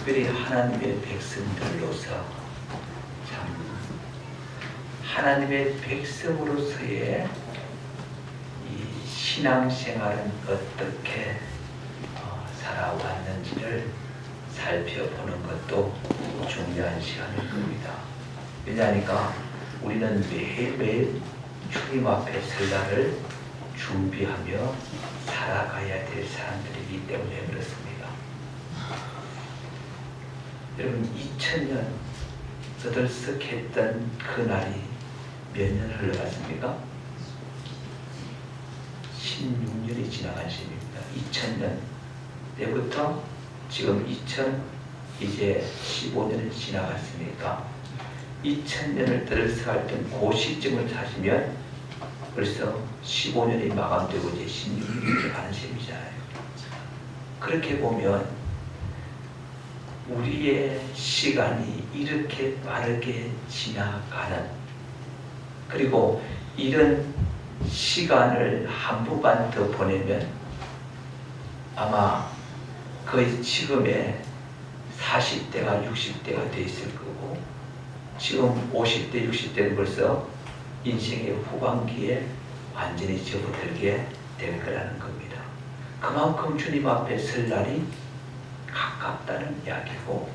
특별히 하나님의 백성들로서 참 하나님의 백성으로서의 이 신앙생활은 어떻게 살아왔는지를 살펴보는 것도 중요한 시간일 겁니다. 왜냐하니까 우리는 매일매일 주님 앞에 설 날을 준비하며 살아가야 될 사람들이기 때문에 그렇습니다. 여러분 2000년 떠들썩했던 그날이 몇 년 흘러갔습니까? 16년이 지나간 시입니다. 2000년 때부터 지금 이제 15년을 지나갔으니까 2000년을 떠들썩했던 그 시점을 찾으면 벌써 15년이 마감되고 이제 16년이 가는 셈이잖아요. 그렇게 보면 우리의 시간이 이렇게 빠르게 지나가는, 그리고 이런 시간을 한 번만 더 보내면 아마 거의 지금의 40대가 60대가 돼 있을 거고, 지금 50대 60대는 벌써 인생의 후반기에 완전히 접어들게 될 거라는 겁니다. 그만큼 주님 앞에 설 날이 가깝다는 이야기고,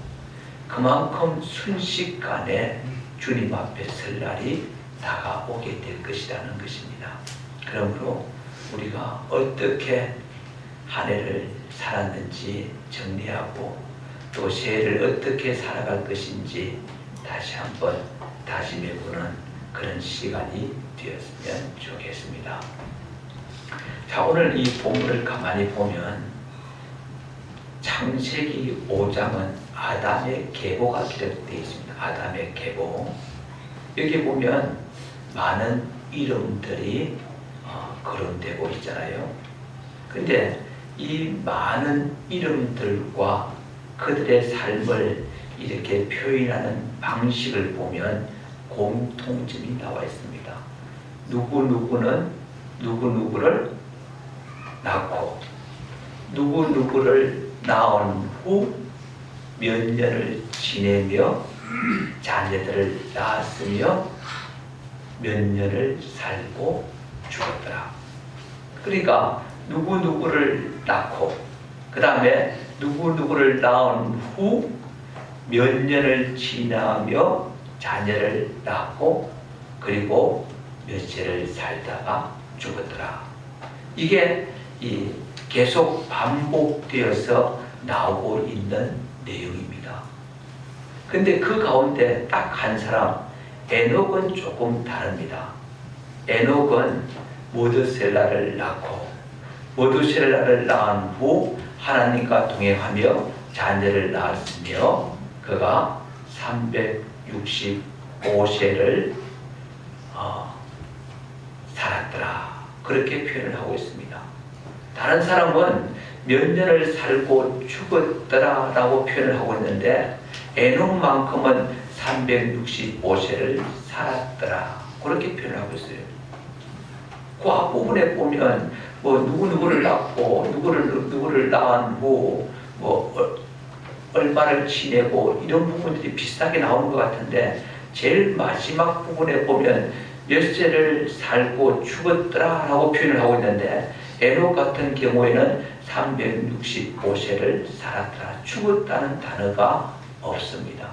그만큼 순식간에 주님 앞에 설 날이 다가오게 될 것이라는 것입니다. 그러므로 우리가 어떻게 한 해를 살았는지 정리하고 또 새해를 어떻게 살아갈 것인지 다시 한번 다짐해보는 그런 시간이 되었으면 좋겠습니다. 자, 오늘 이 본문을 가만히 보면 창세기 5장은 아담의 계보가 기록되어 있습니다. 아담의 계보. 여기 보면 많은 이름들이 거론되고 있잖아요. 근데 이 많은 이름들과 그들의 삶을 이렇게 표현하는 방식을 보면 공통점이 나와 있습니다. 누구누구는 누구누구를 낳고 누구누구를 낳은 후 몇 년을 지내며 자녀들을 낳았으며 몇 년을 살고 죽었더라. 그러니까 누구누구를 낳고 그 다음에 누구누구를 낳은 후 몇 년을 지나며 자녀를 낳고 그리고 며칠을 살다가 죽었더라. 이게 계속 반복되어서 나오고 있는 내용입니다. 근데 그 가운데 딱 한 사람, 에녹은 조금 다릅니다. 에녹은 모두셀라를 낳고 모두셀라를 낳은 후 하나님과 동행하며 자녀를 낳았으며 그가 365세를 살았더라. 그렇게 표현을 하고 있습니다. 다른 사람은 몇 년을 살고 죽었더라 라고 표현을 하고 있는데 에녹만큼은 365세를 살았더라 그렇게 표현을 하고 있어요. 그 앞부분에 보면 누구누구를 낳고 누구를 낳은 후 얼마를 지내고 이런 부분들이 비슷하게 나오는 것 같은데 제일 마지막 부분에 보면 몇 세를 살고 죽었더라 라고 표현을 하고 있는데 에녹 같은 경우에는 365세를 살았더라. 죽었다는 단어가 없습니다.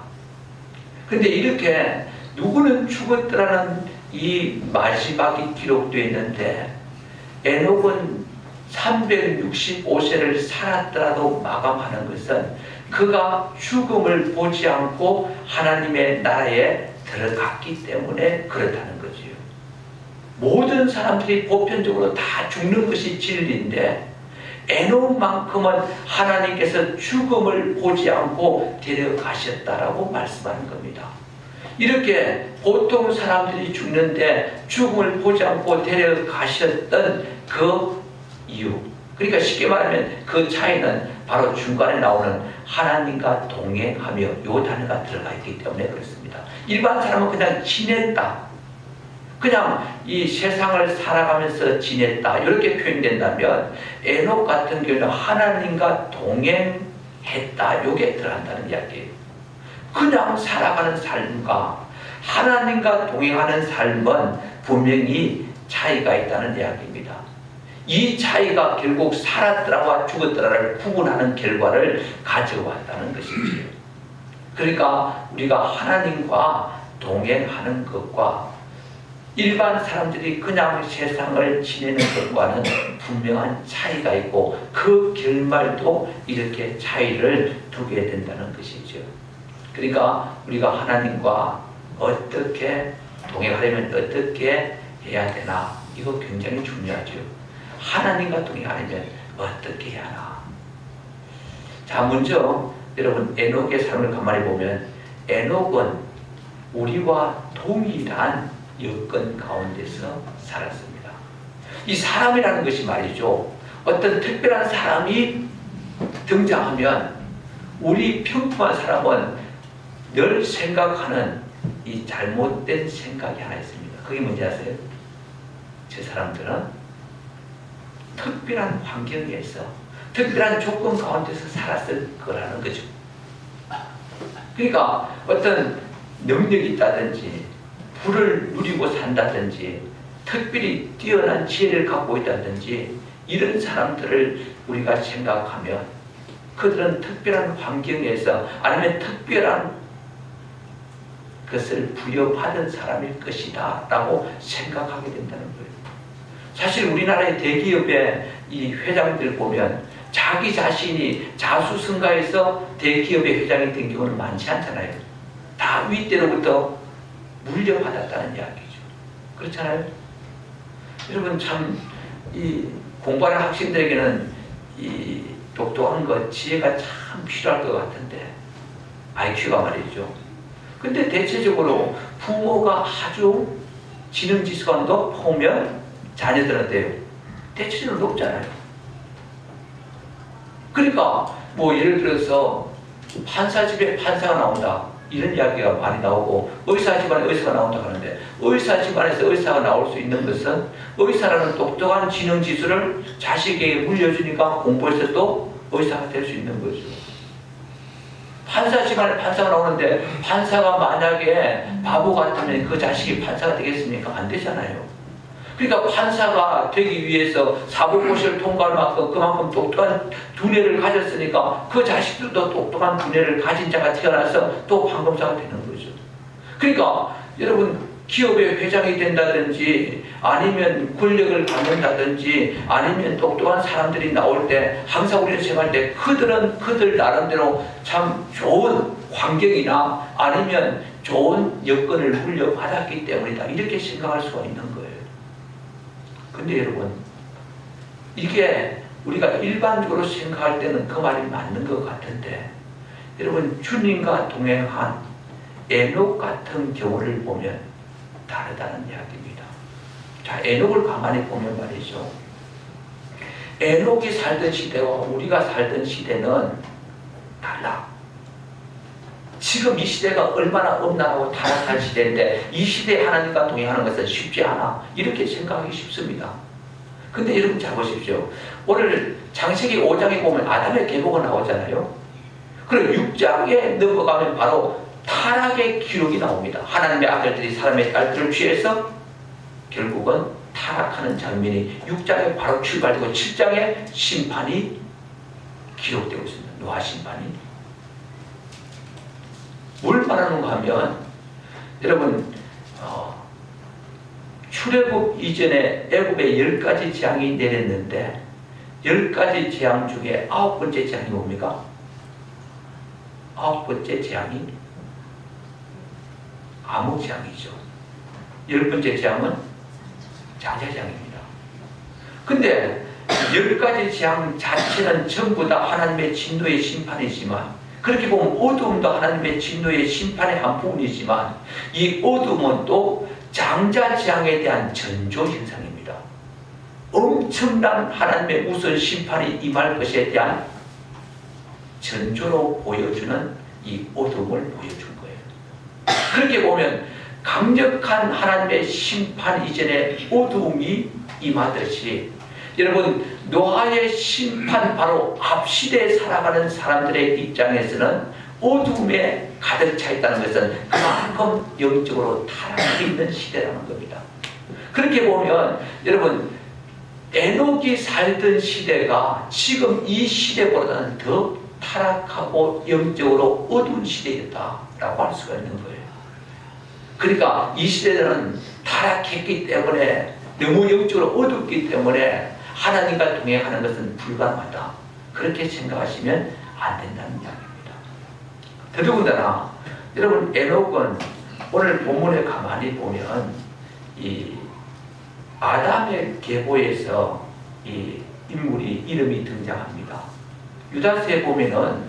근데 이렇게 누구는 죽었더라는 이 마지막이 기록되어 있는데 에녹은 365세를 살았더라도 마감하는 것은 그가 죽음을 보지 않고 하나님의 나라에 들어갔기 때문에 그렇다는 거지요. 모든 사람들이 보편적으로 다 죽는 것이 진리인데 에녹만큼은 하나님께서 죽음을 보지 않고 데려가셨다라고 말씀하는 겁니다. 이렇게 보통 사람들이 죽는데 죽음을 보지 않고 데려가셨던 그 이유, 그러니까 쉽게 말하면 그 차이는 바로 중간에 나오는 하나님과 동행하며 이 단어가 들어가 있기 때문에 그렇습니다. 일반 사람은 그냥 지냈다, 그냥 이 세상을 살아가면서 지냈다 이렇게 표현된다면 에녹 같은 경우는 하나님과 동행했기 했다. 요게 들어간다는 이야기예요. 그냥 살아가는 삶과 하나님과 동행하는 삶은 분명히 차이가 있다는 이야기입니다. 이 차이가 결국 살았더라와 죽었더라를 구분하는 결과를 가져왔다는 것이지요. 그러니까 우리가 하나님과 동행하는 것과 일반 사람들이 그냥 세상을 지내는 것과는 분명한 차이가 있고 그 결말도 이렇게 차이를 두게 된다는 것이죠. 그러니까 우리가 하나님과 어떻게 동행하려면 어떻게 해야 되나, 이거 굉장히 중요하죠. 하나님과 동행하려면 어떻게 해야 하나. 자, 먼저 여러분 에녹의 삶을 가만히 보면 에녹은 우리와 동일한 여건 가운데서 살았습니다. 이 사람이라는 것이 말이죠, 어떤 특별한 사람이 등장하면 우리 평범한 사람은 늘 생각하는 이 잘못된 생각이 하나 있습니다. 그게 뭔지 아세요? 저 사람들은 특별한 환경에서 특별한 조건 가운데서 살았을 거라는 거죠. 그러니까 어떤 능력이 있다든지 부를 누리고 산다든지 특별히 뛰어난 지혜를 갖고 있다든지 이런 사람들을 우리가 생각하면 그들은 특별한 환경에서 아니면 특별한 것을 부여받은 사람일 것이다 라고 생각하게 된다는 거예요. 사실 우리나라의 대기업의 이 회장들 보면 자기 자신이 자수성가해서 대기업의 회장이 된 경우는 많지 않잖아요. 다 윗대로부터 물려받았다는 이야기죠. 그렇잖아요. 여러분 참 이 공부하는 학생들에게는 이 똑똑한 것, 지혜가 참 필요할 것 같은데, IQ가 말이죠. 근데 대체적으로 부모가 아주 지능지수가 높으면 자녀들한테요, 대체적으로 높잖아요. 그러니까 뭐 예를 들어서 판사 집에 판사가 나온다, 이런 이야기가 많이 나오고, 의사 집안에 의사가 나온다 하는데, 의사 집안에서 의사가 나올 수 있는 것은 의사라는 똑똑한 지능지수를 자식에게 물려주니까 공부해서 또 의사가 될 수 있는 거죠. 판사 집안에 판사가 나오는데 판사가 만약에 바보 같으면 그 자식이 판사가 되겠습니까? 안 되잖아요. 그러니까 판사가 되기 위해서 사법고시를 통과할 만큼 그만큼 똑똑한 두뇌를 가졌으니까 그 자식들도 똑똑한 두뇌를 가진 자가 태어나서 또 판검사가 되는 거죠. 그러니까 여러분 기업의 회장이 된다든지 아니면 권력을 갖는다든지 아니면 똑똑한 사람들이 나올 때 항상 우리는 생각할 때 그들은 그들 나름대로 참 좋은 환경이나 아니면 좋은 여건을 물려받았기 때문이다, 이렇게 생각할 수가 있는 거예요. 근데 여러분 이게 우리가 일반적으로 생각할 때는 그 말이 맞는 것 같은데, 여러분 주님과 동행한 에녹 같은 경우를 보면 다르다는 이야기입니다. 자, 에녹을 가만히 보면 말이죠, 에녹이 살던 시대와 우리가 살던 시대는 달라. 지금 이 시대가 얼마나 엄난하고 타락한 시대인데 이 시대에 하나님과 동행하는 것은 쉽지 않아, 이렇게 생각하기 쉽습니다. 근데 여러분 잘 보십시오. 오늘 창세기 5장에 보면 아담의 계보가 나오잖아요. 그리고 6장에 넘어가면 바로 타락의 기록이 나옵니다. 하나님의 아들들이 사람의 딸들을 취해서 결국은 타락하는 장면이 6장에 바로 출발되고 7장에 심판이 기록되고 있습니다. 노아 심판이. 뭘 말하는가 하면 여러분 출애굽 이전에 애굽에 10가지 재앙이 내렸는데 10가지 재앙 중에 9번째 재앙이 뭡니까? 9번째 재앙이 암흑재앙이죠. 10번째 재앙은 장자재앙입니다. 근데 10가지 재앙 자체는 전부 다 하나님의 진노의 심판이지만, 그렇게 보면 어두움도 하나님의 진노의 심판의 한 부분이지만 이 어두움은 또 장자재앙에 대한 전조 현상입니다. 엄청난 하나님의 우선 심판이 임할 것에 대한 전조로 보여주는 이 어두움을 보여준 거예요. 그렇게 보면 강력한 하나님의 심판 이전에 어두움이 임하듯이 여러분, 노아의 심판 바로 앞 시대에 살아가는 사람들의 입장에서는 어둠에 가득 차 있다는 것은 그만큼 영적으로 타락해 있는 시대라는 겁니다. 그렇게 보면 여러분, 에녹이 살던 시대가 지금 이 시대보다는 더 타락하고 영적으로 어두운 시대였다라고 할 수가 있는 거예요. 그러니까 이 시대는 타락했기 때문에, 너무 영적으로 어둡기 때문에 하나님과 동행하는 것은 불가능하다, 그렇게 생각하시면 안 된다는 이야기입니다. 더더군다나 여러분, 에녹은 오늘 본문에 가만히 보면 이 아담의 계보에서 이 인물이 이름이 등장합니다. 유다서에 보면은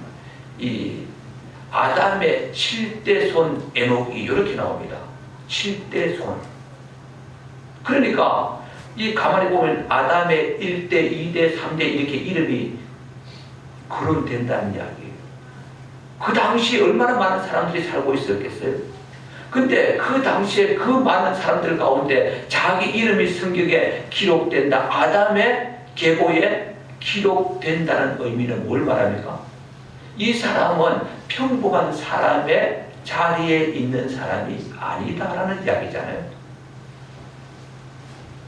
이 아담의 7대 손 에녹이 이렇게 나옵니다. 7대 손. 그러니까 이 가만히 보면 아담의 1대, 2대, 3대 이렇게 이름이 거론된다는 이야기예요. 그 당시 얼마나 많은 사람들이 살고 있었겠어요? 근데 그 당시에 그 많은 사람들 가운데 자기 이름이 성경에 기록된다, 아담의 계보에 기록된다는 의미는 뭘 말합니까? 이 사람은 평범한 사람의 자리에 있는 사람이 아니다라는 이야기잖아요.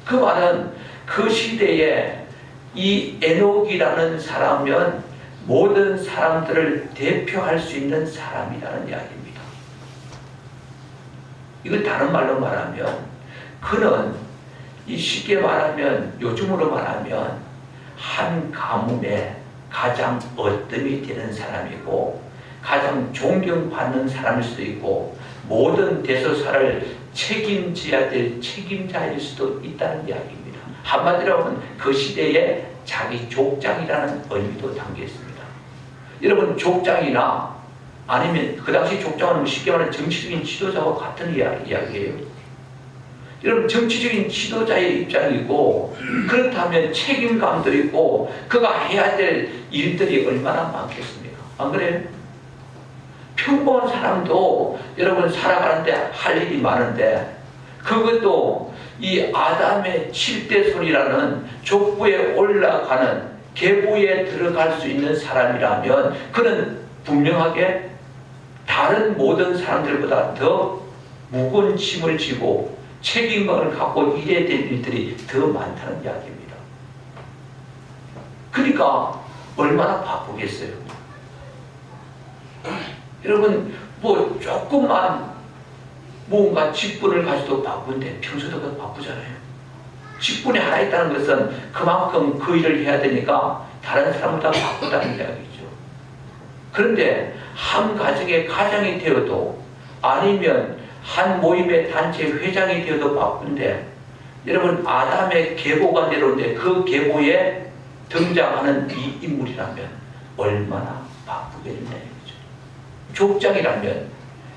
그 말은 그 시대에 이 에녹이라는 사람은 모든 사람들을 대표할 수 있는 사람이라는 이야기입니다. 이걸 다른 말로 말하면 그는 이 쉽게 말하면, 요즘으로 말하면 한 가문의 가장 어뜸이 되는 사람이고 가장 존경받는 사람일 수도 있고 모든 대소사를 책임져야 될 책임자일 수도 있다는 이야기입니다. 한마디로 하면 그 시대에 자기 족장이라는 의미도 담겨 있습니다. 여러분, 족장이나 아니면 그 당시 족장은 쉽게 말하면 정치적인 지도자와 같은 이야기예요. 여러분, 정치적인 지도자의 입장이고 그렇다면 책임감도 있고 그가 해야 될 일들이 얼마나 많겠습니까? 안 그래요? 평범한 사람도 여러분 살아가는데 할 일이 많은데, 그것도 이 아담의 7대 손이라는 족부에 올라가는 계보에 들어갈 수 있는 사람이라면 그는 분명하게 다른 모든 사람들보다 더 무거운 짐을 지고 책임감을 갖고 일해야 될 일들이 더 많다는 이야기입니다. 그러니까 얼마나 바쁘겠어요. 여러분, 뭐 조금만 뭔가 직분을 가지도 바쁜데 평소도 그 바쁘잖아요. 직분이 하나 있다는 것은 그만큼 그 일을 해야 되니까 다른 사람보다 바쁘다는 이야기죠. 그런데 한 가정의 가장이 되어도 아니면 한 모임의 단체 회장이 되어도 바쁜데, 여러분, 아담의 계보가 내려오는데 그 계보에 등장하는 이 인물이라면 얼마나 바쁘겠냐 이거죠. 족장이라면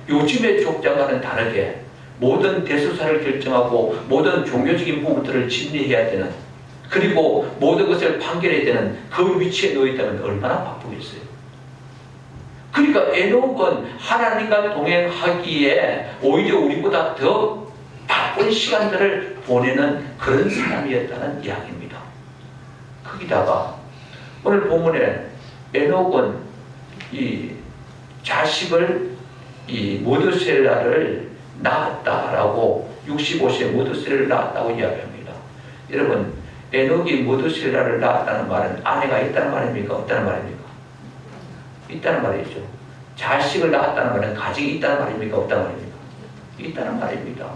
요즘의 족장과는 다르게 모든 대소사를 결정하고 모든 종교적인 부분들을 집례해야 되는, 그리고 모든 것을 판결해야 되는 그 위치에 놓여 있다면 얼마나 바쁘겠어요. 그러니까 에녹은 하나님과 동행하기에 오히려 우리보다 더 바쁜 시간들을 보내는 그런 사람이었다는 이야기입니다. 거기다가 오늘 본문에 에녹은 이 자식을 이 모두셀라를 낳았다라고, 65세에 모두셀라를 낳았다고 이야기합니다. 여러분, 에녹이 모두셀라를 낳았다는 말은 아내가 있다는 말입니까? 없다는 말입니까? 있다는 말이죠. 자식을 낳았다는 말은 가정이 있다는 말입니까? 없다는 말입니까? 있다는 말입니다.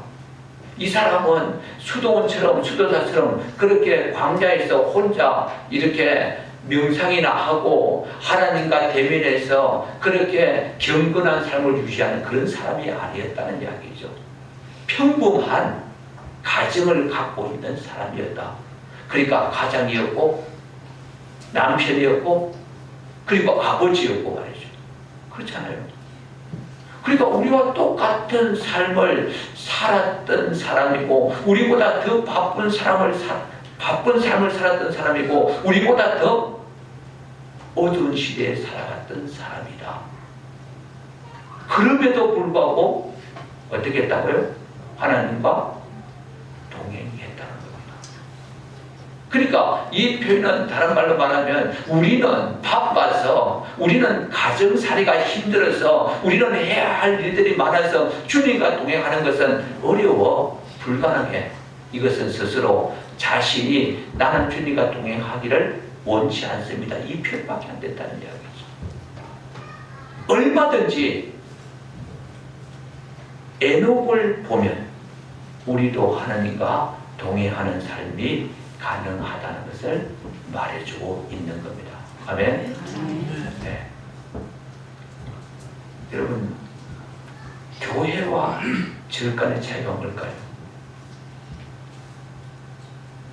이 사람은 수도원처럼, 수도사처럼 그렇게 광야에서 혼자 이렇게 명상이나 하고 하나님과 대면해서 그렇게 경건한 삶을 유지하는 그런 사람이 아니었다는 이야기죠. 평범한 가정을 갖고 있는 사람이었다. 그러니까 가장이었고 남편이었고 그리고 아버지였고 말이죠. 그렇잖아요. 그러니까 우리와 똑같은 삶을 살았던 사람이고 우리보다 더 바쁜 삶을 살았던 사람이고 우리보다 더 어두운 시대에 살아갔던 사람이다. 그럼에도 불구하고 어떻게 했다고요? 하나님과 동행했다는 겁니다. 그러니까 이 표현은 다른 말로 말하면 우리는 바빠서, 우리는 가정살이가 힘들어서, 우리는 해야 할 일들이 많아서 주님과 동행하는 것은 어려워, 불가능해. 이것은 스스로 자신이 나는 주님과 동행하기를 원치 않습니다. 이 표현밖에 안 됐다는 이야기죠. 얼마든지 에녹을 보면 우리도 하나님과 동행하는 삶이 가능하다는 것을 말해주고 있는 겁니다. 아멘? 네. 여러분, 교회와 절 간의 차이가 뭘까요?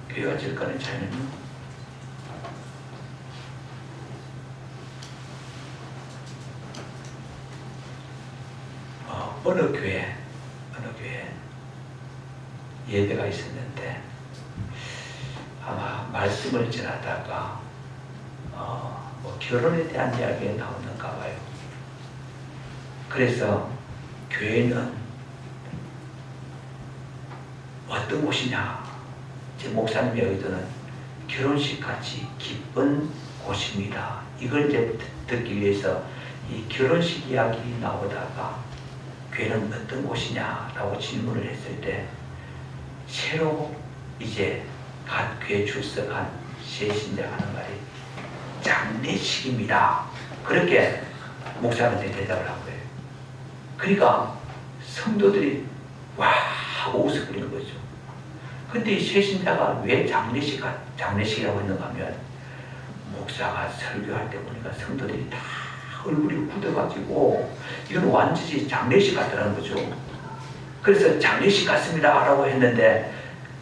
교회와 절 간의 차이는요? 어느 교회 예배가 있었는데 아마 말씀을 전하다가 뭐 결혼에 대한 이야기가 나오는가 봐요. 그래서 교회는 어떤 곳이냐, 제 목사님의 의도는 결혼식 같이 기쁜 곳입니다. 이걸 이제 듣기 위해서 이 결혼식 이야기 나오다가 교회는 어떤 곳이냐라고 질문을 했을 때 새로 이제 갓 교회 출석한 새신자가 하는 말이 장례식입니다. 그렇게 목사한테 대답을 한 거예요. 그러니까 성도들이 와 하고 웃어버리는 거죠. 근데 이 새신자가 왜 장례식이라고 했는가 하면 목사가 설교할 때 보니까 성도들이 다 얼굴이 굳어가지고 이건 완전히 장례식 같다는 거죠. 그래서 장례식 같습니다 라고 했는데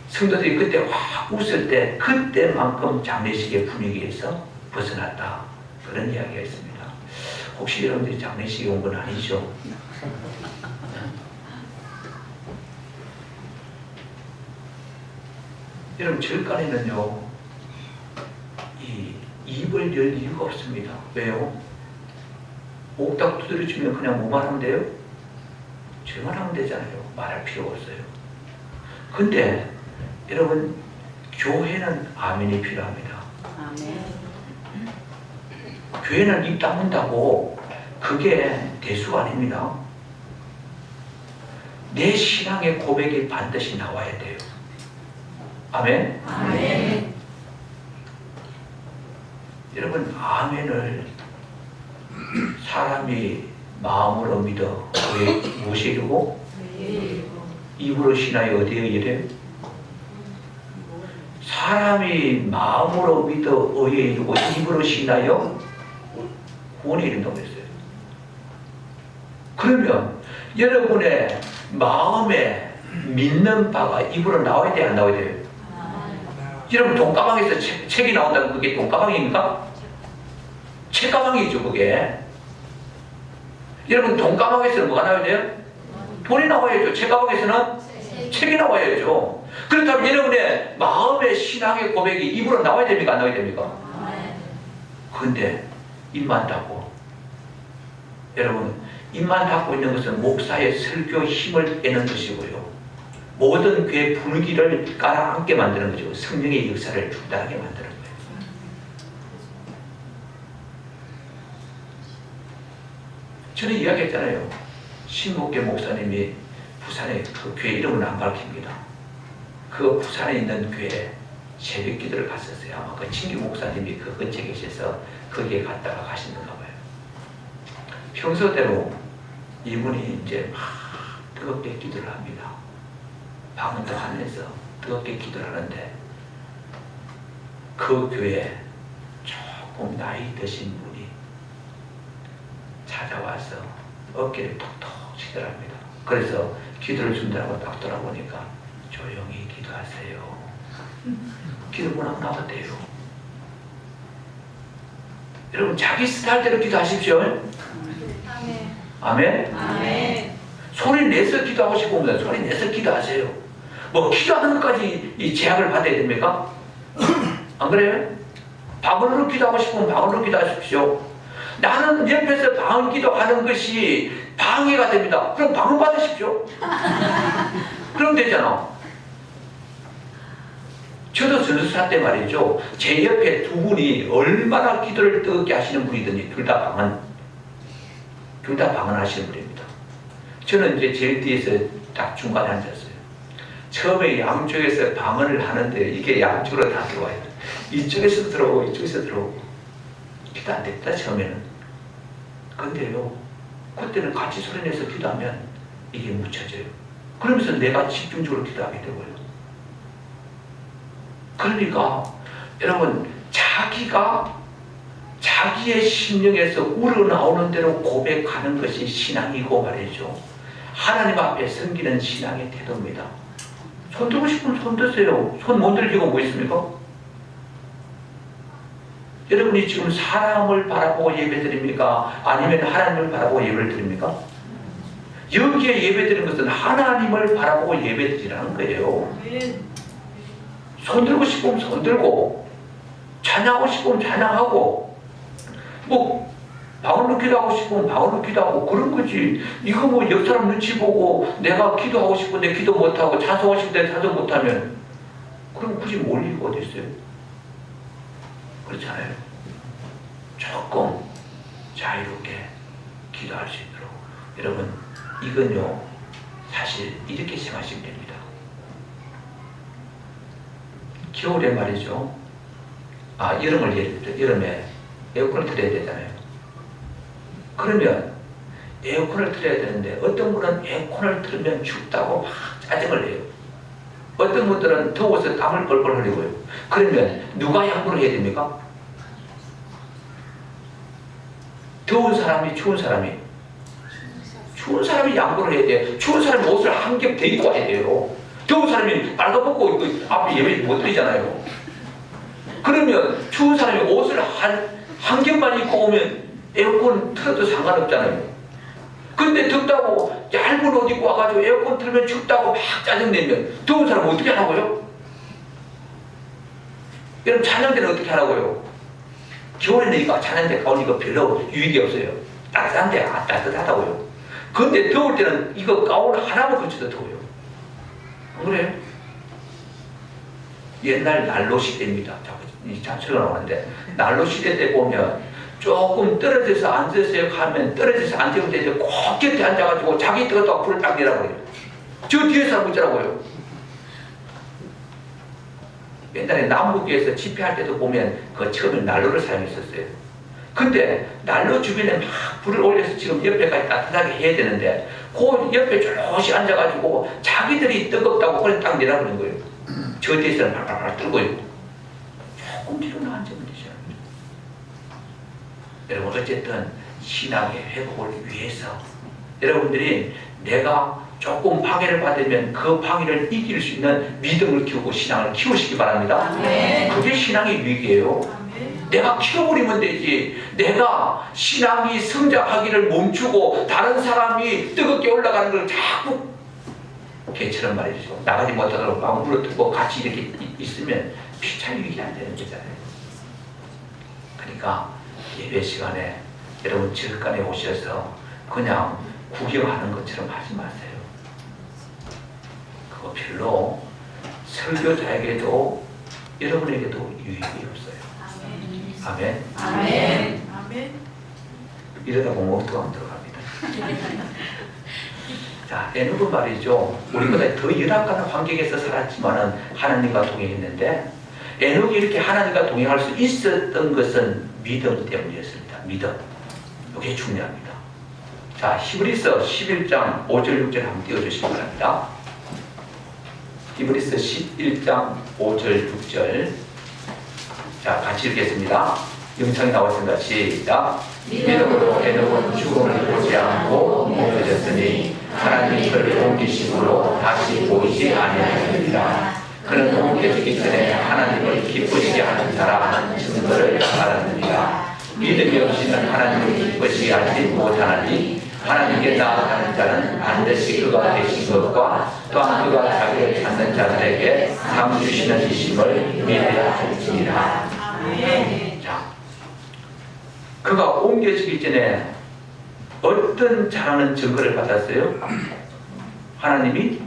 성도들이 그때 확 웃을 때 그때만큼 장례식의 분위기에서 벗어났다, 그런 이야기가 있습니다. 혹시 여러분들이 장례식에 온 건 아니죠? 여러분, 절간에는요 이 입을 열 이유가 없습니다. 왜요? 옥딱 두드려주면 그냥 뭐만 하면 돼요? 죄만 하면 되잖아요. 말할 필요가 없어요. 근데 여러분, 교회는 아멘이 필요합니다. 아멘. 교회는 입 다문다고 그게 대수가 아닙니다. 내 신앙의 고백이 반드시 나와야 돼요. 아멘? 아멘. 여러분, 아멘을 사람이 마음으로 믿어 무엇이 이루고 입으로 쉬나요? 어디에 이래요? 사람이 마음으로 믿어 어디에 이루고 입으로 쉬나요? 구원에 이른다고 했어요. 그러면 여러분의 마음에 믿는 바가 입으로 나와야 돼요? 안 나와야 돼요? 여러분, 돈가방에서 책이 나온다면 그게 돈가방입니까? 책가방이죠, 그게. 여러분, 돈가방에서는 뭐가 나와야 돼요? 돈이 나와야죠. 책가방에서는 책이 나와야죠. 그렇다면 여러분의 마음의 신앙의 고백이 입으로 나와야 됩니까? 안 나와야 됩니까? 그런데 입만 닫고, 여러분, 입만 닫고 있는 것은 목사의 설교 힘을 빼는 것이고요, 모든 교회 분위기를 깔아앉게 만드는 거죠. 성령의 역사를 중단하게 만드는 거예요. 저는 이야기했잖아요. 신목계 목사님이 부산에 그 교회 이름은 안 밝힙니다. 그 부산에 있는 교회 새벽 기도를 갔었어요. 아마 그 친기 목사님이 그 근처에 계셔서 거기에 갔다가 가시는가 봐요. 평소대로 이분이 이제 막 뜨겁게 기도를 합니다. 방언도 하면서 뜨겁게 기도를 하는데 그 교회에 조금 나이 드신 분이 찾아와서 어깨를 톡톡 치더랍니다. 그래서 기도를 준다고 딱 돌아보니까 조용히 기도하세요. 기도문 안 나왔대요. 여러분, 자기 스타일대로 기도하십시오. 아멘. 아멘? 아멘. 소리 내서 기도하고 싶으면 소리 내서 기도하세요. 뭐 기도하는 것까지 이 제약을 받아야 됩니까? 안 그래요? 방언으로 기도하고 싶으면 방언으로 기도하십시오. 나는 옆에서 방언 기도하는 것이 방해가 됩니다. 그럼 방언 받으십시오. 그럼 되잖아. 저도 전도사 때 말이죠. 제 옆에 두 분이 얼마나 기도를 뜨겁게 하시는 분이든지 둘 다 방언하시는 분입니다. 저는 이제 제일 뒤에서 딱 중간에 앉았어요. 처음에 양쪽에서 방언을 하는데 이게 양쪽으로 다 들어와요. 이쪽에서 들어오고 이쪽에서 들어오고. 기도 안 됐다 처음에는. 근데요, 그때는 같이 소리내서 기도하면 이게 묻혀져요. 그러면서 내가 집중적으로 기도하게 되고요. 그러니까 여러분, 자기의 심령에서 우러나오는 대로 고백하는 것이 신앙이고 말이죠. 하나님 앞에 섬기는 신앙의 태도입니다. 손 들고 싶으면 손 드세요. 손 못 들기고 뭐 있습니까? 여러분이 지금 사람을 바라보고 예배드립니까? 아니면 하나님을 바라보고 예배를 드립니까? 여기에 예배드리는 것은 하나님을 바라보고 예배드리라는 거예요. 손 들고 싶으면 손 들고, 찬양하고 싶으면 찬양하고, 뭐 방언 넣기도 하고 싶으면 방언 넣기도 하고 그런 거지. 이거 뭐 옆 사람 눈치 보고 내가 기도하고 싶은데 기도 못하고 찬송하고 싶은데 찬송 못하면 그럼 굳이 뭘 이유가 어디 있어요? 그렇잖아요. 조금 자유롭게 기도할 수 있도록. 여러분, 이건요 사실 이렇게 생각하시면 됩니다. 겨울에 말이죠. 여름을 예를 들어 여름에 에어컨을 틀어야 되잖아요. 그러면 에어컨을 틀어야 되는데 어떤 분은 에어컨을 틀으면 춥다고 막 짜증을 내요. 어떤 분들은 더워서 땀을 뻘뻘 흘리고요. 그러면 누가 양보를 해야 됩니까? 더운 사람이 추운 사람이? 추운 사람이 양보를 해야 돼. 추운 사람이 옷을 한 겹 더 입고 와야 돼요. 더운 사람이 빨가벗고 앞에 예배 못 드리잖아요. 그러면 추운 사람이 옷을 한 겹만 입고 오면 에어컨 틀어도 상관없잖아요. 근데 덥다고 얇은 옷 입고 와가지고 에어컨 틀면 춥다고 막 짜증내면 더운 사람 어떻게 하라고요? 여러분, 찬양 때는 어떻게 하라고요? 겨울에는 이거 찬양 때 가운 이거 별로 유익이 없어요. 따뜻한데 따뜻하다고요. 근데 더울 때는 이거 가운 하나만 걸쳐도 더워요. 안 그래요? 옛날 난로 시대입니다. 이 자체가 나오는데 난로 시대 때 보면 조금 떨어져서 앉으세요 하면 떨어져서 앉으면 되는데 꼭 곁에 앉아가지고 자기 뜨겁다고 불을 딱 내라고 해요. 저 뒤에 사람 있더라고요. 옛날에 남북에서 집회할 때도 보면 그 처음에 난로를 사용했었어요. 근데 난로 주변에 막 불을 올려서 지금 옆에까지 따뜻하게 해야 되는데 그 옆에 조금씩 앉아가지고 자기들이 뜨겁다고 불을 딱 내라고 하는 거예요. 저 뒤에서는 발발발 뜨고요. 조금 뒤로 앉으면 되죠. 여러분, 어쨌든 신앙의 회복을 위해서 여러분들이 내가 조금 방해를 받으면 그 방해를 이길 수 있는 믿음을 키우고 신앙을 키우시기 바랍니다. 그게 신앙의 위기예요. 내가 키워버리면 되지. 내가 신앙이 성장하기를 멈추고 다른 사람이 뜨겁게 올라가는 걸 자꾸 개처럼 말이죠. 나가지 못하도록 막 물어뜯고 같이 이렇게 있으면 피차 유익이 안 되는 거잖아요. 그러니까 예배 시간에 여러분 절간에 오셔서 그냥 구경하는 것처럼 하지 마세요. 그거 별로 설교자에게도 여러분에게도 유익이 없어요. 아멘. 아멘. 아멘. 이러다 보면 어떡하면 들어갑니다. 자, 에녹은 말이죠. 우리보다 더 열악한 환경에서 살았지만은 하나님과 동행했는데 에녹이 이렇게 하나님과 동행할 수 있었던 것은 믿음 때문이었습니다. 믿음. 이게 중요합니다. 자, 히브리서 11장 5절 6절 한번 띄워주시기 바랍니다. 히브리서 11장 5절 6절. 자, 같이 읽겠습니다. 영창이 나왔습니다. 시작. 믿음으로 에녹은 죽음을 보지 않고 옮겨졌으니 하나님이 그를 옮기심으로 다시 보이지 아니하였느니라. 그는 옮겨지기 전에 하나님을 기쁘시게 하는 사람 증거를 받았느니라. 믿음이 없이는 하나님을 기쁘시게 하지 못하나니 하나님께 나아가는 자는 반드시 그가 계신 것과 또한 그가 자기를 찾는 자들에게 상 주시는 이심을 믿어야 할지니라. 자, 그가 옮겨지기 전에 어떤 자라는 증거를 받았어요? 하나님을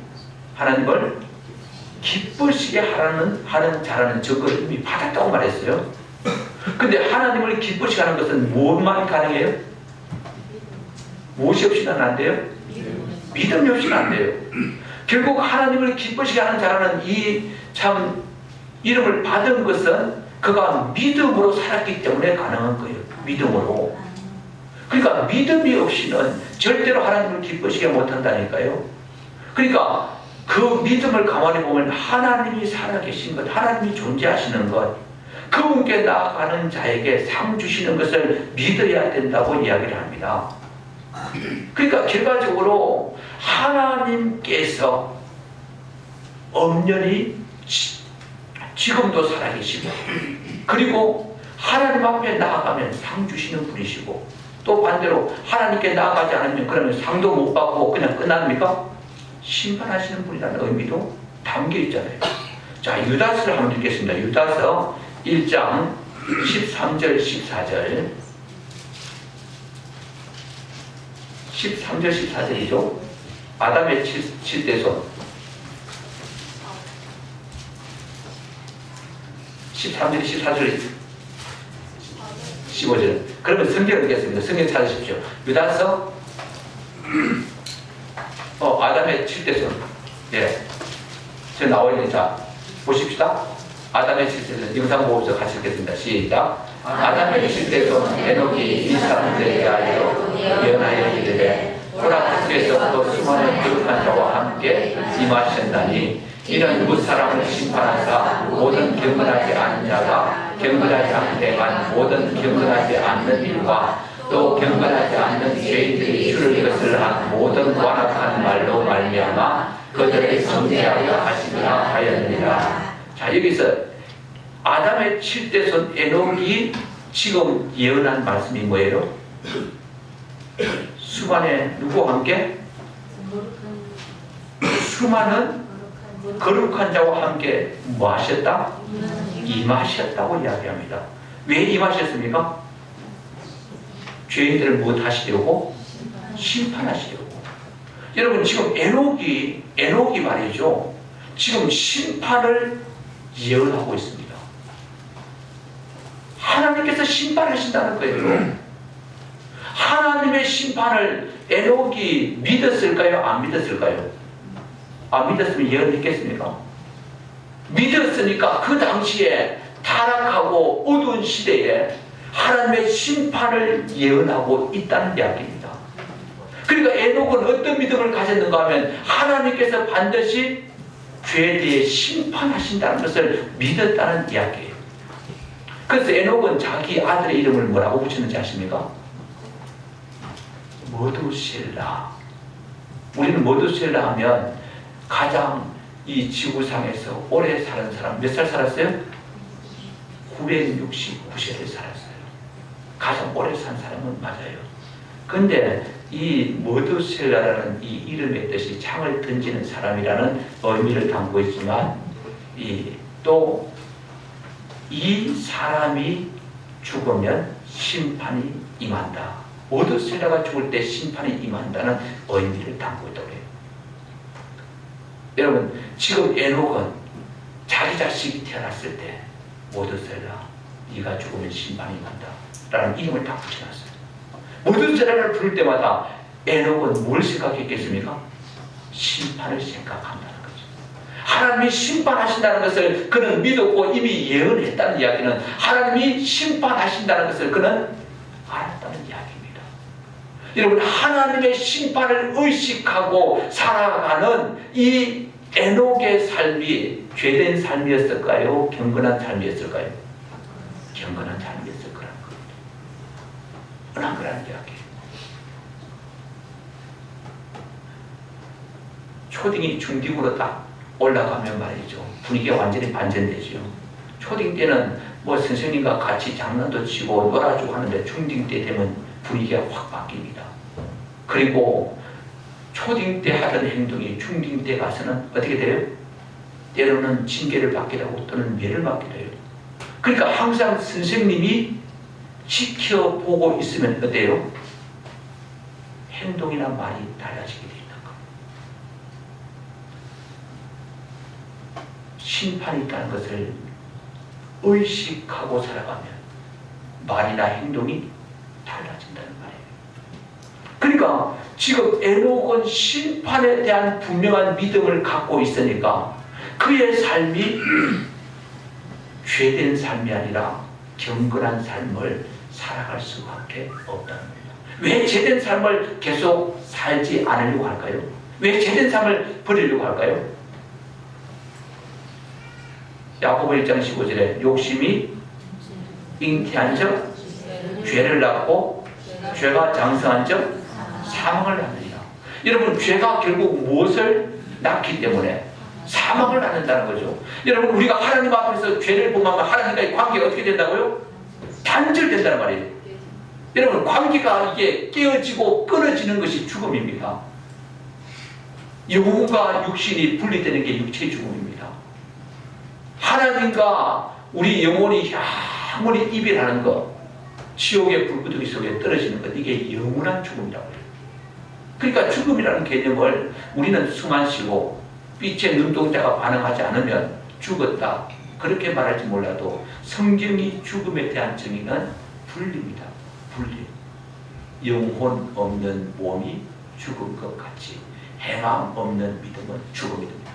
기쁘시게 하는 자라는 증거를 이미 받았다고 말했어요. 근데 하나님을 기쁘시게 하는 것은 무엇만 가능해요? 무엇이 없이는 안 돼요? 믿음이 없이는 안 돼요. 결국 하나님을 기쁘시게 하는 자라는 이 참 이름을 받은 것은 그가 믿음으로 살았기 때문에 가능한 거예요. 믿음으로. 그러니까 믿음이 없이는 절대로 하나님을 기쁘시게 못한다니까요. 그러니까 그 믿음을 가만히 보면 하나님이 살아계신 것, 하나님이 존재하시는 것, 그분께 나아가는 자에게 상 주시는 것을 믿어야 된다고 이야기를 합니다. 그러니까 결과적으로 하나님께서 엄연히 지금도 살아계시고, 그리고 하나님 앞에 나아가면 상 주시는 분이시고, 또 반대로 하나님께 나아가지 않으면 그러면 상도 못 받고 그냥 끝납니까? 심판하시는 분이라는 의미도 담겨 있잖아요. 자, 유다서를 한번 읽겠습니다. 유다서 1장 13절 14절 13절 14절이죠. 아담의 7대손 13절 14절 15절. 그러면 성경을 읽겠습니다. 성경 찾으십시오. 유다서 아담의 7대손. 예. 저 나와 있는 자 보십시다. 아담의 7대손 영상 보고서 같이 읽겠습니다. 시작. 아담의 7대손 에녹이 이 사람들에 대하여 예언하여 이르되 호락에서부터 수많은 거룩한 자와 함께 임하셨나니 이는 무사람을 심판하사 모든 경건하지 않은 자가 경건하지 않게만 모든 경건하지 않는 일과 또 경건하지 않는 죄인들이 주를 것을 한 모든 완악한 말로 말미암아 그들을 정죄하려 하시리라 하였느니라. 자, 여기서 아담의 7대손 에녹이 지금 예언한 말씀이 뭐예요? 수많은 누구와 함께? 수많은 거룩한 자와 함께 뭐 하셨다? 임하셨다고 이야기합니다. 왜 임하셨습니까? 죄인들을 무엇 하시려고? 심판하시려고. 여러분 지금 에녹이 말이죠. 지금 심판을 예언하고 있습니다. 하나님께서 심판하신다는 거예요. 하나님의 심판을 에녹이 믿었을까요? 안 믿었을까요? 안 믿었으면 예언했겠습니까? 믿었으니까 그 당시에 타락하고 어두운 시대에 하나님의 심판을 예언하고 있다는 이야기입니다. 그러니까 에녹은 어떤 믿음을 가졌는가 하면 하나님께서 반드시 죄에 대해 심판하신다는 것을 믿었다는 이야기예요. 그래서 에녹은 자기 아들의 이름을 뭐라고 붙였는지 아십니까? 머두셀라. 우리는 머두셀라 하면 가장 이 지구상에서 오래 사는 사람 몇 살 살았어요? 969세를 살았어요. 가장 오래 산 사람은 맞아요. 근데 이 머두셀라라는 이 이름의 뜻이 창을 던지는 사람이라는 의미를 담고 있지만 또 이 사람이 죽으면 심판이 임한다. 머두셀라가 죽을 때 심판이 임한다는 의미를 담고 있다고 해요. 여러분 지금 에녹은 자기 자식이 태어났을 때 머두셀라 네가 죽으면 심판이 임한다 라는 이름을 딱 붙여놨어요. 머두셀라를 부를 때마다 에녹은 뭘 생각했겠습니까? 심판을 생각한다는 거죠. 하나님이 심판하신다는 것을 그는 믿었고 이미 예언했다는 이야기는 하나님이 심판하신다는 것을 그는 알았다는 이야기입니다. 여러분 하나님의 심판을 의식하고 살아가는 이 에녹의 삶이 죄된 삶이었을까요? 경건한 삶이었을까요? 경건한 삶이었을 거라는 겁니다. 뻔한 거라는 이야기예요. 초딩이 중딩으로 딱 올라가면 말이죠. 분위기가 완전히 반전되죠. 초딩 때는 뭐 선생님과 같이 장난도 치고 놀아주고 하는데 중딩 때 되면 분위기가 확 바뀝니다. 그리고 초딩 때 하던 행동이 중딩 때 가서는 어떻게 돼요? 때로는 징계를 받기도 하고 또는 매를 받기도 해요. 그러니까 항상 선생님이 지켜보고 있으면 어때요? 행동이나 말이 달라지게 된다. 심판이 있다는 것을 의식하고 살아가면 말이나 행동이 달라진다는 말이에요. 그러니까 지금 에녹은 심판에 대한 분명한 믿음을 갖고 있으니까 그의 삶이 죄된 삶이 아니라 경건한 삶을 살아갈 수밖에 없다는 거예요. 왜 죄된 삶을 계속 살지 않으려고 할까요? 왜 죄된 삶을 버리려고 할까요? 야고보 1장 15절에 욕심이 잉태한 적 죄를 낳고 죄가 장성한 적 사망을 낳느니라. 여러분, 죄가 결국 무엇을 낳기 때문에 사망을 낳는다는 거죠. 여러분, 우리가 하나님 앞에서 죄를 범하면 하나님과의 관계가 어떻게 된다고요? 단절된다는 말이에요. 여러분, 관계가 이게 깨어지고 끊어지는 것이 죽음입니다. 영혼과 육신이 분리되는 게 육체의 죽음입니다. 하나님과 우리 영혼이 영원히 이별하는 것, 지옥의 불구덩이 속에 떨어지는 것, 이게 영원한 죽음이라고 해요. 그러니까 죽음이라는 개념을 우리는 숨 안 쉬고 빛의 눈동자가 반응하지 않으면 죽었다, 그렇게 말할지 몰라도 성경이 죽음에 대한 정의는 분리입니다. 분리. 영혼 없는 몸이 죽은 것 같이 행함 없는 믿음은 죽음이 됩니다.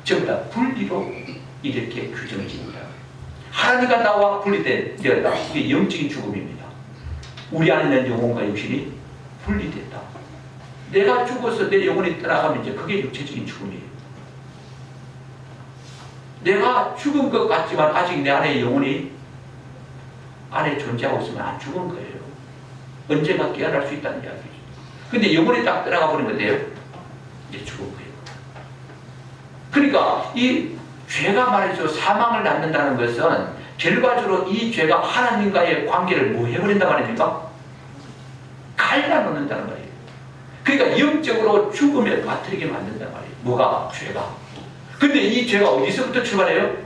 전부 다 분리로 이렇게 규정집니다. 하나님과 나와 분리되었다. 이게 영적인 죽음입니다. 우리 안에 있는 영혼과 육신이 분리됐다. 내가 죽어서 내 영혼이 떠나가면 이제 그게 육체적인 죽음이에요. 내가 죽은 것 같지만 아직 내 안에 영혼이 안에 존재하고 있으면 안 죽은 거예요. 언젠가 깨어날 수 있다는 이야기죠. 근데 영혼이 딱 떠나가 버린 건데요, 이제 죽은 거예요. 그러니까 이 죄가 말이죠, 사망을 낳는다는 것은 결과적으로 이 죄가 하나님과의 관계를 뭐 해버린단 말입니까? 갈라놓는다는 말이에요. 그러니까 영적으로 죽음에 빠뜨리게 만든단 말이에요. 뭐가? 죄가. 근데 이 죄가 어디서부터 출발해요?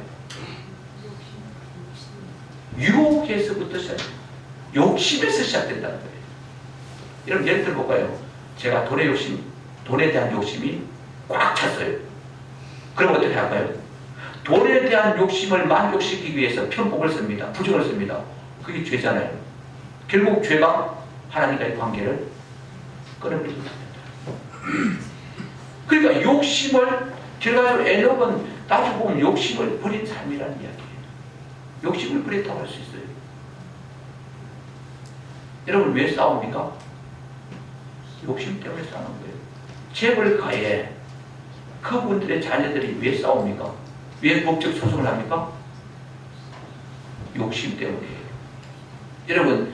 유혹에서부터 시작해요. 욕심에서 시작된다는 거예요. 여러분, 예를 들어볼까요? 제가 돈에 대한 욕심이 꽉 찼어요. 그럼 어떻게 할까요? 돈에 대한 욕심을 만족시키기 위해서 편법을 씁니다. 부정을 씁니다. 그게 죄잖아요. 결국 죄가 하나님과의 관계를 끊어버리는 겁니다. 그러니까 욕심을, 결과적으로 에녹은 따지고 보면 욕심을 버린 삶이라는 이야기예요. 욕심을 버렸다고 할 수 있어요. 여러분, 왜 싸웁니까? 욕심 때문에 싸우는 거예요. 재벌가에 그분들의 자녀들이 왜 싸웁니까? 왜 법적 소송을 합니까? 욕심 때문이에요. 여러분,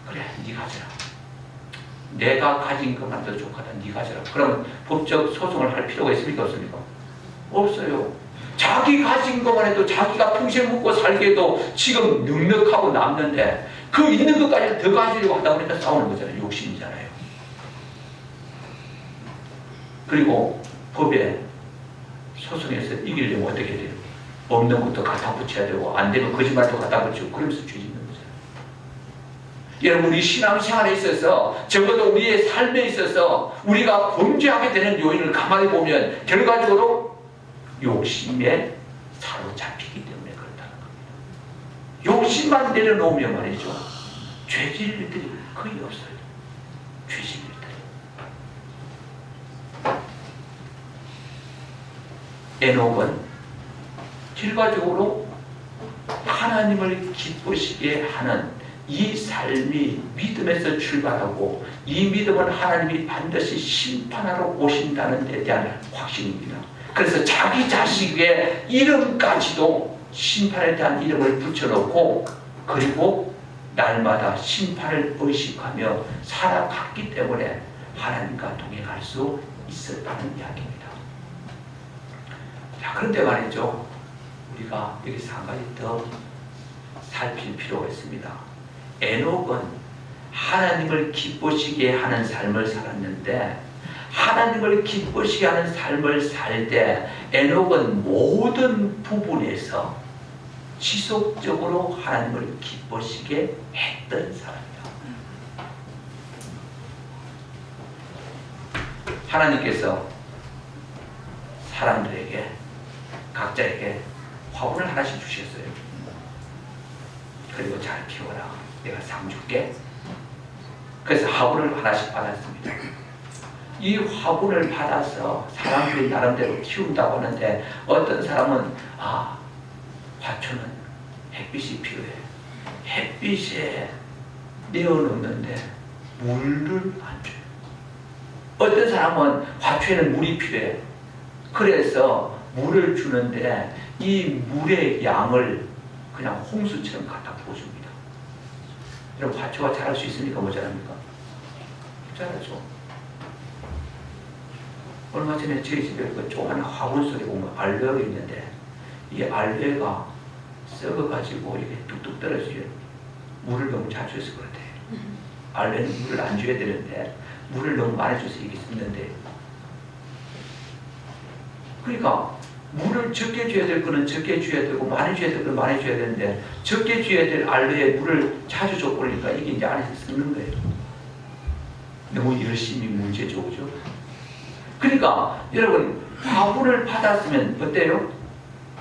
그래, 네가 가져라. 내가 가진 것만 더 좋거든, 네가 가져라. 그러면 법적 소송을 할 필요가 있습니까? 없습니까? 없어요. 자기 가진 것만 해도 자기가 평생 먹고 살게도 지금 넉넉하고 남는데 그 있는 것까지 더 가지려고 하다 보니까 싸우는 거잖아요. 욕심이잖아요. 그리고 법에 소송에서 이기려면 어떻게 돼요? 없는 것도 갖다 붙여야 되고, 안 되면 거짓말도 갖다 붙이고, 그러면서 죄 짓는 거잖아요. 여러분, 우리 신앙생활에 있어서, 적어도 우리의 삶에 있어서 우리가 범죄하게 되는 요인을 가만히 보면 결과적으로 욕심에 사로잡히기 때문에 그렇다는 겁니다. 욕심만 내려놓으면 말이죠, 죄질 일들이 거의 없어요. 죄질 일들이. 에녹은 결과적으로 하나님을 기쁘시게 하는 이 삶이 믿음에서 출발하고, 이 믿음은 하나님이 반드시 심판하러 오신다는 데 대한 확신입니다. 그래서 자기 자식의 이름까지도 심판에 대한 이름을 붙여놓고, 그리고 날마다 심판을 의식하며 살아갔기 때문에 하나님과 동행할 수 있었다는 이야기입니다. 자, 그런데 말이죠, 우리가 여기서 한 가지 더 살필 필요가 있습니다. 에녹은 하나님을 기쁘시게 하는 삶을 살았는데, 하나님을 기쁘시게 하는 삶을 살 때 에녹은 모든 부분에서 지속적으로 하나님을 기쁘시게 했던 사람이다. 하나님께서 사람들에게 각자에게 화분을 하나씩 주셨어요. 그리고 잘 키워라. 내가 상 줄게. 그래서 화분을 하나씩 받았습니다. 이 화분을 받아서 사람들이 나름대로 키운다고 하는데 어떤 사람은 화초는 햇빛이 필요해. 햇빛에 내어놓는데 물을 안 줘요. 어떤 사람은 화초에는 물이 필요해. 그래서 물을 주는데 이 물의 양을 그냥 홍수처럼 갖다 부어줍니다. 여러분, 화초가 자랄 수 있습니까? 못 자랍니까? 자라죠. 얼마 전에 저희 집에 그 조그만 화분 속에 보면 알배가 있는데 이 알배가 썩어가지고 이렇게 뚝뚝 떨어져요. 물을 너무 자주 해서 그렇대요. 알배는 물을 안 줘야 되는데 물을 너무 많이 줘서 이게 썩는데, 그러니까 물을 적게 줘야 될 거는 적게 줘야 되고 많이 줘야 될 거는 많이 줘야 되는데 적게 줘야 될 알배에 물을 자주 줘버리니까 이게 이제 안에서 썩는 거예요. 너무 열심히 문제죠, 그죠? 그러니까 여러분, 화분을 받았으면 어때요?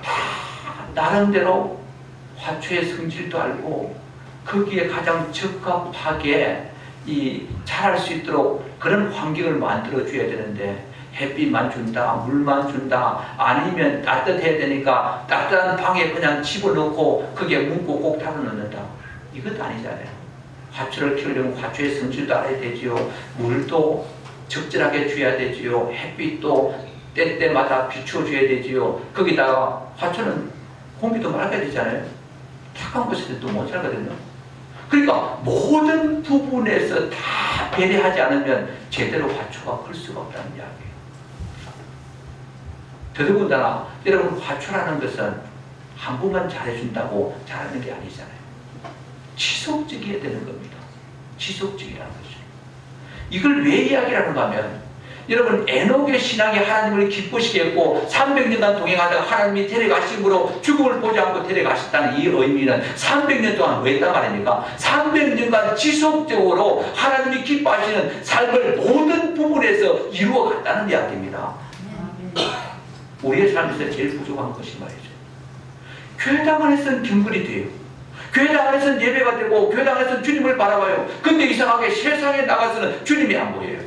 다 나름대로 화초의 성질도 알고 거기에 가장 적합하게 자랄 수 있도록 그런 환경을 만들어 줘야 되는데 햇빛만 준다, 물만 준다, 아니면 따뜻해야 되니까 따뜻한 방에 그냥 집어넣고 거기에 문고 꼭 닫아놓는다. 이것도 아니잖아요. 화초를 키우려면 화초의 성질도 알아야 되지요. 물도 적절하게 줘야 되지요. 햇빛도 때때마다 비추어줘야 되지요. 거기다가 화초는 공기도 맑아야 되잖아요. 탁한 곳에서 못 살거든요. 그러니까 모든 부분에서 다 배려하지 않으면 제대로 화초가 클 수가 없다는 이야기예요. 더더군다나 여러분, 화초라는 것은 한 번만 잘해준다고 잘하는 게 아니잖아요. 지속적이어야 되는 겁니다. 지속적이라는 거죠. 이걸 왜 이야기하는가 하면, 여러분, 에녹의 신앙이 하나님을 기쁘시게 했고 300년간 동행하다가 하나님이 데려가심으로 죽음을 보지 않고 데려가셨다는 이 의미는 300년 동안 뭐 했단 말입니까? 300년간 지속적으로 하나님이 기뻐하시는 삶을 모든 부분에서 이루어갔다는 이야기입니다. 우리의 삶에서 제일 부족한 것이 말이죠. 교회당 안에서는 경건이 돼요. 교회당 안에서는 예배가 되고 교회당 안에서는 주님을 바라봐요. 근데 이상하게 세상에 나가서는 주님이 안 보여요.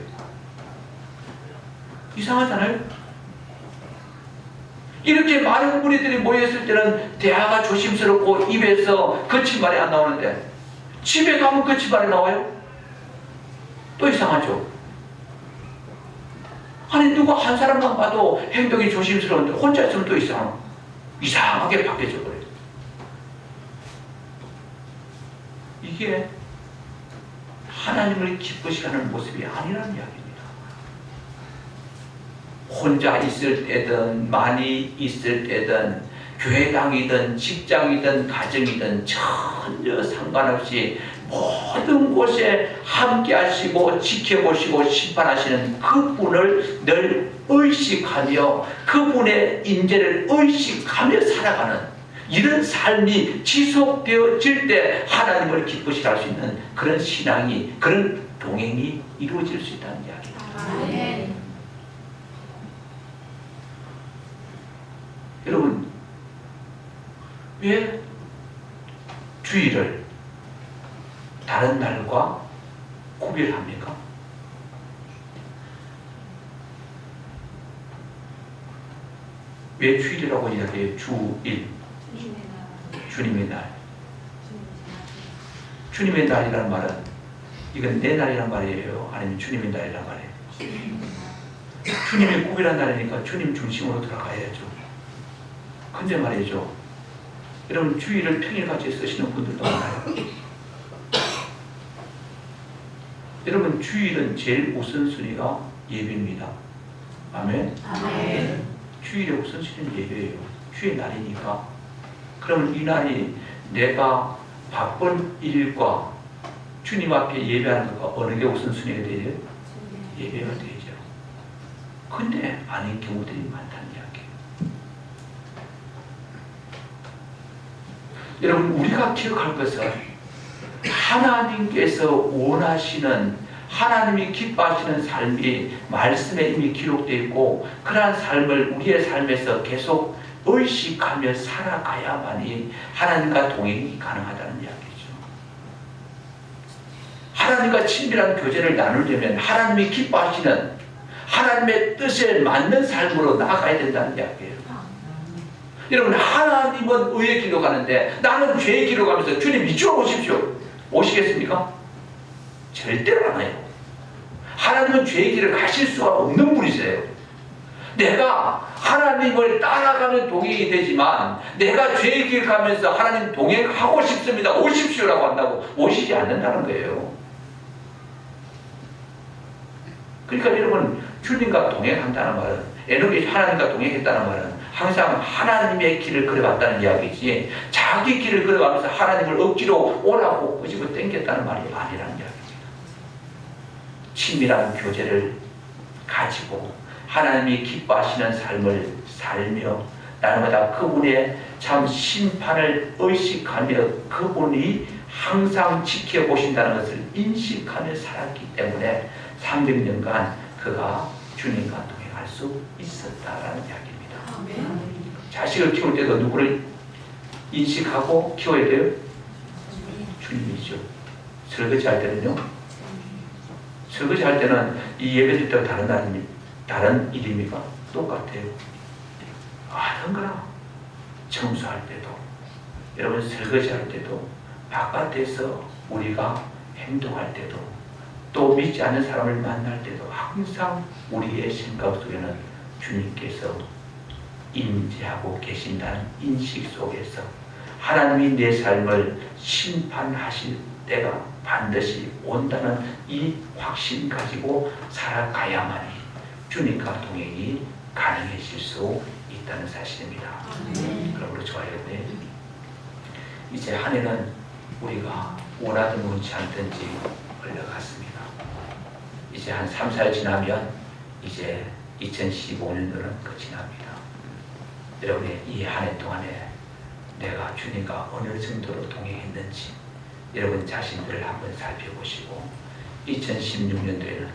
이상하잖아요. 이렇게 많은 무리들이 모였을 때는 대화가 조심스럽고 입에서 거친 말이 안 나오는데 집에 가면 거친 말이 나와요? 또 이상하죠. 아니, 누가 한 사람만 봐도 행동이 조심스러운데 혼자 있으면 또 이상하게 바뀌어져 버려요. 이게 하나님을 기쁘시게 하는 모습이 아니라는 이야기입니다. 혼자 있을 때든 많이 있을 때든 교회당이든 직장이든 가정이든 전혀 상관없이 모든 곳에 함께 하시고 지켜보시고 심판하시는 그분을 늘 의식하며 그분의 임재를 의식하며 살아가는 이런 삶이 지속되어질 때 하나님을 기쁘시게 할 수 있는 그런 신앙이, 그런 동행이 이루어질 수 있다는 이야기입니다. 여러분, 왜 주일을 다른 날과 구별합니까? 왜 주일이라고 이야기해요? 주일, 주님의 날. 주님의 날이라는 말은 이건 내 날이란 말이에요? 아니면 주님의 날이란 말이에요? 주님의 구별한 날이니까 주님 중심으로 돌아가야죠. 근데 말이죠, 여러분, 주일을 평일같이 쓰시는 분들도 많아요. 여러분, 주일은 제일 우선순위가 예배입니다. 아멘? 아멘. 주일의 우선순위는 예배예요. 주의 날이니까. 그러면 이 날이 내가 바쁜 일과 주님 앞에 예배하는 것과 어느 게 우선순위가 되죠? 예배가 되죠. 근데 아닌 경우들이 많다는 이야기예요. 여러분, 우리가 기억할 것은 하나님께서 원하시는, 하나님이 기뻐하시는 삶이 말씀에 이미 기록되어 있고 그러한 삶을 우리의 삶에서 계속 의식하며 살아가야만이 하나님과 동행이 가능하다는 이야기죠. 하나님과 친밀한 교제를 나누려면 하나님이 기뻐하시는 하나님의 뜻에 맞는 삶으로 나아가야 된다는 이야기예요. 여러분, 하나님은 의의 길로 가는데 나는 죄의 길로 가면서 주님 이쪽으로 오십시오. 오시겠습니까? 절대로 안 와요. 하나님은 죄의 길을 가실 수가 없는 분이세요. 내가 하나님을 따라가는 동행이 되지만 내가 죄의 길 가면서 하나님 동행하고 싶습니다. 오십시오라고 한다고 오시지 않는다는 거예요. 그러니까 여러분, 주님과 동행한다는 말은, 에녹이 하나님과 동행했다는 말은 항상 하나님의 길을 걸어갔다는 이야기지 자기 길을 걸어가면서 하나님을 억지로 오라고 끄집어 당겼다는 말이 아니라는 이야기입니다. 친밀한 교제를 가지고 하나님이 기뻐하시는 삶을 살며 날마다 그분의 참 심판을 의식하며 그분이 항상 지켜보신다는 것을 인식하며 살았기 때문에 300년간 그가 주님과 동행할 수 있었다라는 이야기입니다. 자식을 키울 때도 누구를 인식하고 키워야 돼요? 주님이죠. 설거지할 때는요? 설거지할 때는 이 예배드릴 때와 다른 일입니까? 똑같아요. 하는 거나 청소할 때도, 여러분 설거지할 때도, 바깥에서 우리가 행동할 때도, 또 믿지 않는 사람을 만날 때도 항상 우리의 생각 속에는 주님께서 임재하고 계신다는 인식 속에서 하나님이 내 삶을 심판하실 때가 반드시 온다는 이 확신 가지고 살아가야만이 주님과 동행이 가능해질 수 있다는 사실입니다. 그러므로 좋아요. 네. 이제 한 해는 우리가 원하든 원치 않든지 흘러갔습니다. 이제 한 3, 4일 지나면 이제 2015년도는 끝이 납니다. 여러분의 이 한 해 동안에 내가 주님과 어느 정도로 동행했는지 여러분 자신들을 한번 살펴보시고 2016년도에는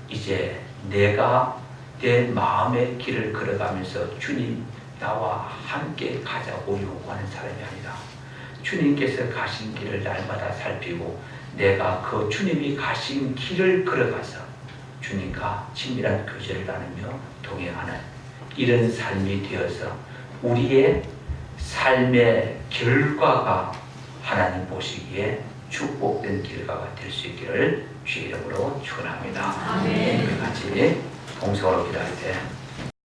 이제 내가 내 마음의 길을 걸어가면서 주님 나와 함께 가자고 요구하는 사람이 아니라 주님께서 가신 길을 날마다 살피고 내가 그 주님이 가신 길을 걸어가서 주님과 친밀한 교제를 나누며 동행하는 이런 삶이 되어서 우리의 삶의 결과가 하나님 보시기에 축복된 결과가 될 수 있기를 주의 이름으로 축원합니다. 우리 같이 동성으로 기도할 때